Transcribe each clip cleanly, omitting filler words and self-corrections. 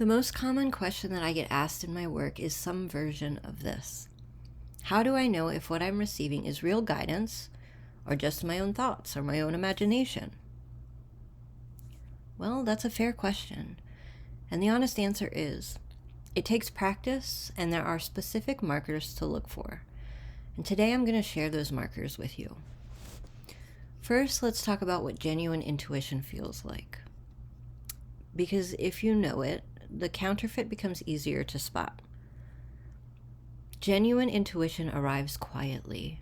The most common question that I get asked in my work is some version of this. How do I know if what I'm receiving is real guidance or just my own thoughts or my own imagination? Well, that's a fair question. And the honest answer is, it takes practice and there are specific markers to look for. And today I'm going to share those markers with you. First, let's talk about what genuine intuition feels like. Because if you know it, the counterfeit becomes easier to spot. Genuine intuition arrives quietly.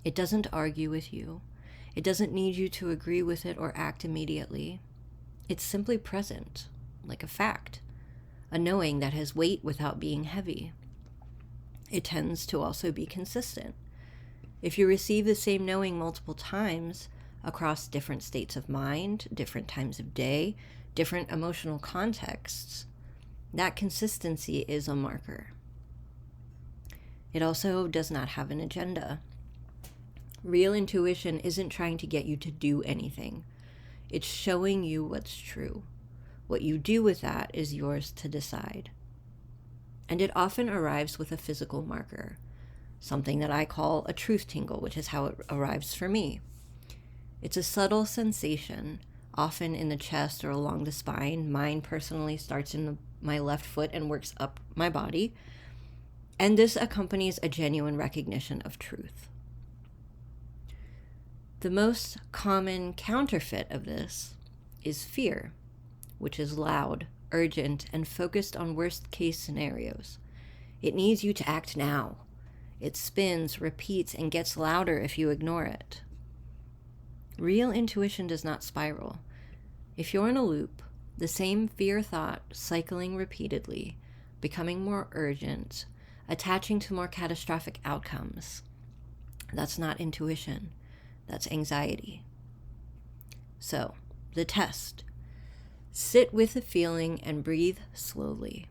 It doesn't argue with you. It doesn't need you to agree with it or act immediately. It's simply present, like a fact, a knowing that has weight without being heavy. It tends to also be consistent. If you receive the same knowing multiple times across different states of mind, different times of day, different emotional contexts, that consistency is a marker. It also does not have an agenda. Real intuition isn't trying to get you to do anything. It's showing you what's true. What you do with that is yours to decide. And it often arrives with a physical marker, something that I call a truth tingle, which is how it arrives for me. It's a subtle sensation, often in the chest or along the spine. Mine personally starts in my left foot and works up my body. And this accompanies a genuine recognition of truth. The most common counterfeit of this is fear, which is loud, urgent, and focused on worst-case scenarios. It needs you to act now. It spins, repeats, and gets louder if you ignore it. Real intuition does not spiral. If you're in a loop, the same fear thought cycling repeatedly, becoming more urgent, attaching to more catastrophic outcomes, that's not intuition. That's anxiety. So, the test. Sit with the feeling and breathe slowly.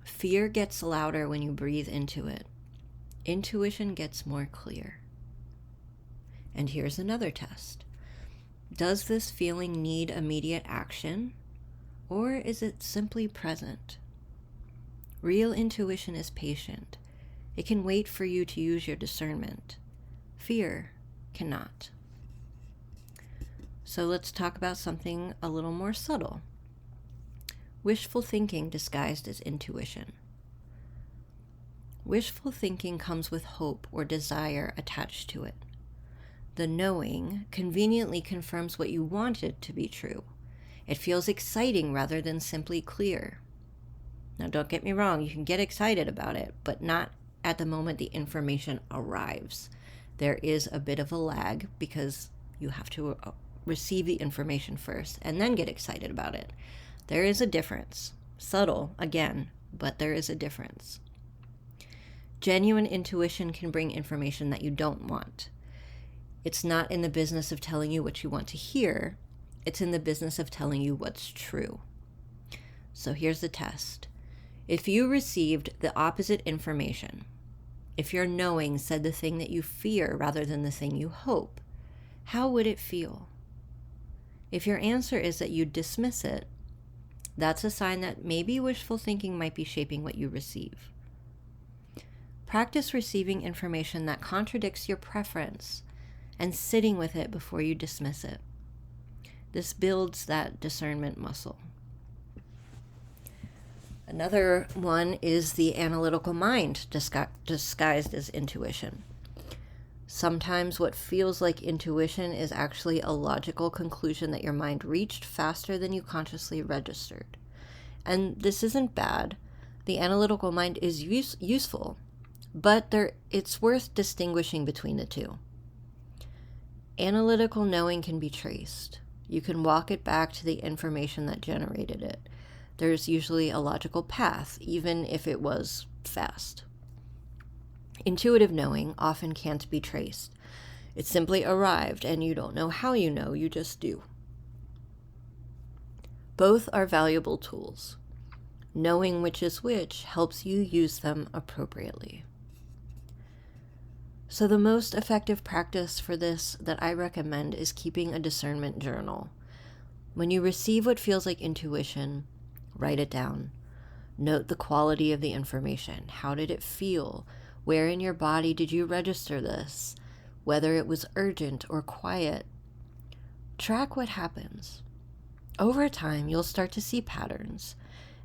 Fear gets louder when you breathe into it. Intuition gets more clear. And here's another test. Does this feeling need immediate action, or is it simply present? Real intuition is patient. It can wait for you to use your discernment. Fear cannot. So let's talk about something a little more subtle. Wishful thinking disguised as intuition. Wishful thinking comes with hope or desire attached to it. The knowing conveniently confirms what you wanted to be true. It feels exciting rather than simply clear. Now, don't get me wrong, you can get excited about it, but not at the moment the information arrives. There is a bit of a lag because you have to receive the information first and then get excited about it. There is a difference. Subtle, again, but there is a difference. Genuine intuition can bring information that you don't want. It's not in the business of telling you what you want to hear. It's in the business of telling you what's true. So here's the test. If you received the opposite information, if your knowing said the thing that you fear rather than the thing you hope, how would it feel? If your answer is that you dismiss it, that's a sign that maybe wishful thinking might be shaping what you receive. Practice receiving information that contradicts your preference and sitting with it before you dismiss it. This builds that discernment muscle. Another one is the analytical mind disguised as intuition. Sometimes what feels like intuition is actually a logical conclusion that your mind reached faster than you consciously registered. And this isn't bad. The analytical mind is useful, but it's worth distinguishing between the two. Analytical knowing can be traced. You can walk it back to the information that generated it. There's usually a logical path, even if it was fast. Intuitive knowing often can't be traced. It simply arrived, and you don't know how you know, you just do. Both are valuable tools. Knowing which is which helps you use them appropriately. So the most effective practice for this that I recommend is keeping a discernment journal. When you receive what feels like intuition, write it down. Note the quality of the information. How did it feel? Where in your body did you register this? Whether it was urgent or quiet. Track what happens. Over time, you'll start to see patterns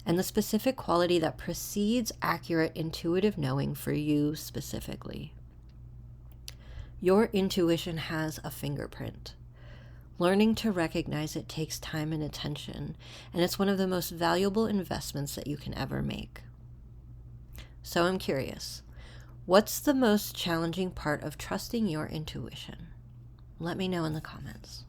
and the specific quality that precedes accurate intuitive knowing for you specifically. Your intuition has a fingerprint. Learning to recognize it takes time and attention, and it's one of the most valuable investments that you can ever make. So I'm curious, what's the most challenging part of trusting your intuition? Let me know in the comments.